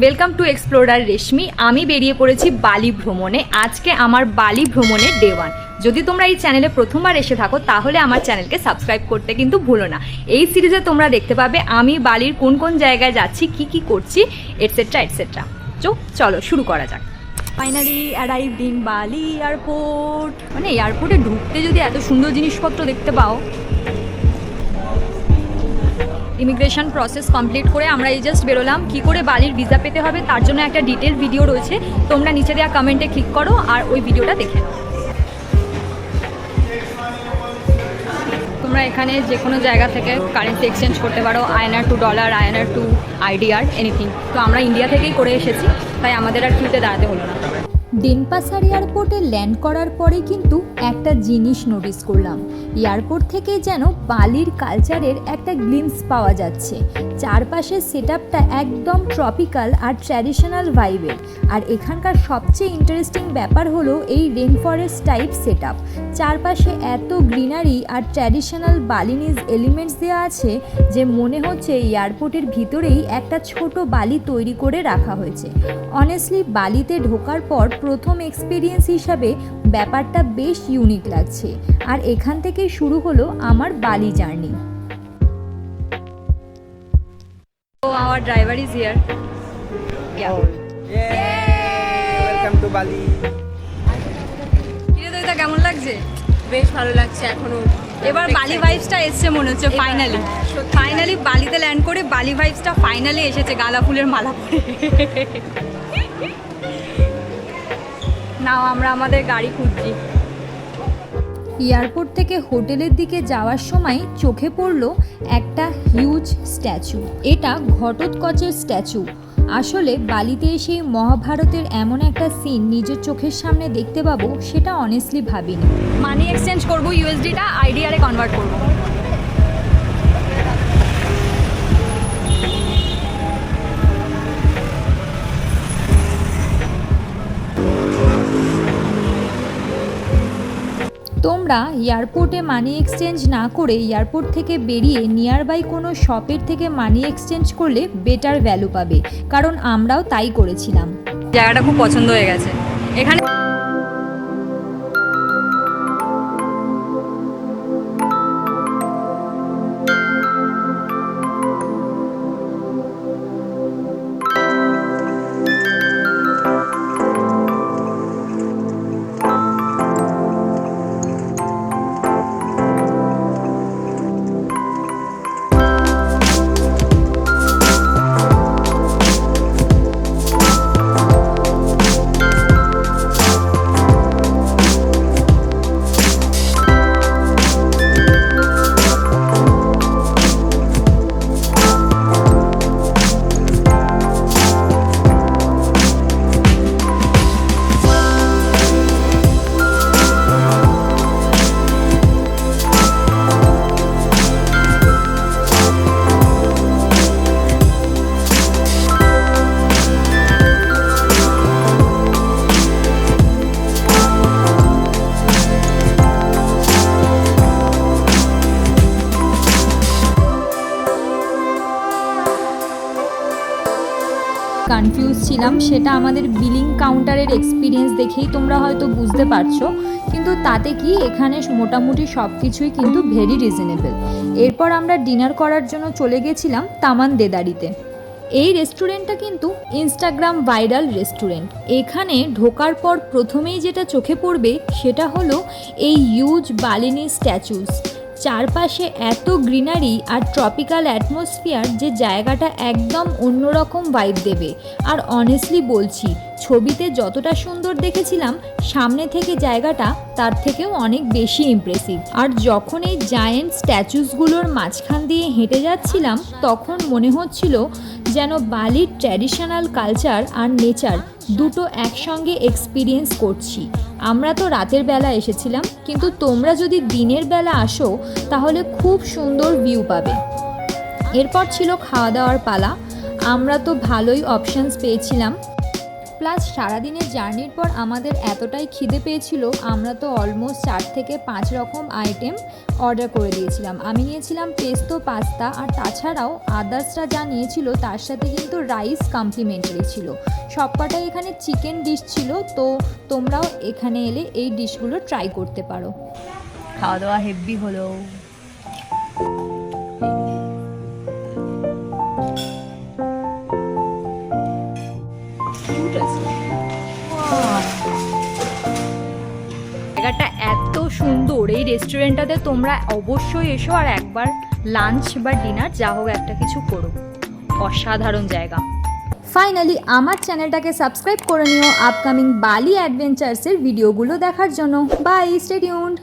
Welcome to explorer রেশমি। আমি বেরিয়ে পড়েছি বালি ভ্রমণে। আজকে আমার বালি ভ্রমণের ডে 1। যদি তোমরা এই চ্যানেলে প্রথমবার এসে থাকো তাহলে আমার চ্যানেলকে সাবস্ক্রাইব করতে কিন্তু ভুলো না। এই সিরিজে তোমরা দেখতে পাবে আমি বালির কোন কোন জায়গায় যাচ্ছি, কি কি করছি, এটসেট্রা এটসেট্রা। চলো শুরু করা যাক। ফাইনালি অ্যারাইভড ইন বালি এয়ারপোর্ট। মানে এয়ারপোর্টে ঢুকতে যদি এত সুন্দর জিনিসপত্র দেখতে পাও। ইমিগ্রেশন প্রসেস কমপ্লিট করে আমরা এই জাস্ট বেরোলাম। কী করে বালির ভিসা পেতে হবে তার জন্য একটা ডিটেল ভিডিও রয়েছে, তোমরা নিচে দেওয়া কমেন্টে ক্লিক করো আর ওই ভিডিওটা দেখে নাও। তোমরা এখানে যে কোনো জায়গা থেকে কারেন্সি এক্সচেঞ্জ করতে পারো, INR to dollar, INR to IDR, anything. তো আমরা ইন্ডিয়া থেকেই করে এসেছি, তাই আমাদের আর কিউতে দাঁড়াতে হলো না। ডেনপাসার এয়ারপোর্টে ল্যান্ড করার পরে কিন্তু একটা জিনিস নোটিস করলাম। এয়ারপোর্ট থেকে যেন বালির কালচারের একটা গ্লিমস পাওয়া যাচ্ছে। চারপাশের সেটআপটা একদম ট্রপিক্যাল আর ট্র্যাডিশনাল ভাইবের। আর এখানকার সবচেয়ে ইন্টারেস্টিং ব্যাপার হলো এই রেন ফরেস্ট টাইপ সেটআপ। চারপাশে এত গ্রিনারি আর ট্র্যাডিশনাল বালিনিজ এলিমেন্টস দেওয়া আছে যে মনে হচ্ছে এয়ারপোর্টের ভিতরেই একটা ছোট বালি তৈরি করে রাখা হয়েছে। অনেস্টলি বালিতে ঢোকার পর প্রথম এক্সপিরিয়েন্স হিসাবে ব্যাপারটা বেশ ইউনিক লাগছে। আর এখান থেকেই শুরু হলো আমার বালি journey. So our driver is here. Welcome to বালি। কিরে দইটা কেমন লাগছে? বেশ ভালো লাগছে এখনো। এবার বালি ভাইবসটা এসছে মনে হচ্ছে ফাইনালি বালিতে ল্যান্ড করে বালি ভাইবসটা ফাইনালি এসেছে গাঁদা ফুলের মালা পরে। নাও আমরা আমাদের গাড়ি খুঁজছি। এয়ারপোর্ট থেকে হোটেলের দিকে যাওয়ার সময় চোখে পড়ল একটা হিউজ স্ট্যাচু। এটা ঘটোৎকচের স্ট্যাচু। আসলে বালিতে এসে মহাভারতের এমন একটা সিন নিজের চোখের সামনে দেখতে পাবো সেটা অনেস্টলি ভাবিনি। মানি এক্সচেঞ্জ করবো, USDটা IDR এ কনভার্ট করবো। তোমরা এয়ারপোর্টে মানি এক্সচেঞ্জ না করে এয়ারপোর্ট থেকে বেরিয়ে নিয়ারবাই কোনো শপের থেকে মানি এক্সচেঞ্জ করলে বেটার ভ্যালু পাবে, কারণ আমরাও তাই করেছিলাম। জায়গাটা খুব পছন্দ হয়ে গেছে। এখানে কনফিউজ ছিলাম, সেটা আমাদের বিলিং কাউন্টারের এক্সপিরিয়েন্স দেখেই তোমরা হয়তো বুঝতে পারছো। কিন্তু তাতে কি, এখানে মোটামুটি সব কিছুই কিন্তু ভেরি রিজনেবল। এরপর আমরা ডিনার করার জন্য চলে গেছিলাম তামান দেদারিতে। এই রেস্টুরেন্টটা কিন্তু ইনস্টাগ্রাম ভাইরাল রেস্টুরেন্ট। এখানে ঢোকার পর প্রথমেই যেটা চোখে পড়বে সেটা হলো এই হিউজ বালিনি স্ট্যাচুস। চারপাশে এত গ্রিনারি আর ট্রপিক্যাল অ্যাটমসফিয়ার যে জায়গাটা একদম অন্যরকম ভাইব দেবে। আর অনেস্টলি বলছি, ছবিতে যতটা সুন্দর দেখেছিলাম সামনে থেকে জায়গাটা তার থেকেও অনেক বেশি ইমপ্রেসিভ। আর যখন এই জায়েন্ট স্ট্যাচুসগুলোর মাঝখান দিয়ে হেঁটে যাচ্ছিলাম তখন মনে হচ্ছিল যেন বালির ট্র্যাডিশনাল কালচার আর নেচার দুটো একসঙ্গে এক্সপিরিয়েন্স করছি। আমরা তো রাতের বেলা এসেছিলাম, কিন্তু তোমরা যদি দিনের বেলা আসো তাহলে খুব সুন্দর ভিউ পাবে। এরপর ছিল খাওয়া দাওয়ার পালা। আমরা তো ভালোই অপশানস পেয়েছিলাম। প্লাস সারাদিনের জার্নির পর আমাদের এতটাই খিদে পেয়েছিল, আমরা তো অলমোস্ট 4 থেকে 5 রকম আইটেম অর্ডার করে দিয়েছিলাম। আমি নিয়েছিলাম পেস্তো পাস্তা, আর তাছাড়াও আদার্সরা যা নিয়েছিল তার সাথে কিন্তু রাইস কমপ্লিমেন্টারি ছিল। সবকটাই এখানে চিকেন ডিশ ছিল, তো তোমরাও এখানে এলে এই ডিশগুলো ট্রাই করতে পারো। খাওয়া দাওয়া হেভি হলো। জায়গাটা এত সুন্দর, এই রেস্টুরেন্টটাতে তোমরা অবশ্যই এসো আর একবার লাঞ্চ বা ডিনার যা হোক একটা কিছু করো। অসাধারণ জায়গা। ফাইনালি আমার চ্যানেলটাকে সাবস্ক্রাইব করে নিও আপকামিং বালি অ্যাডভেঞ্চার্সের ভিডিওগুলো দেখার জন্য। Bye, stay tuned.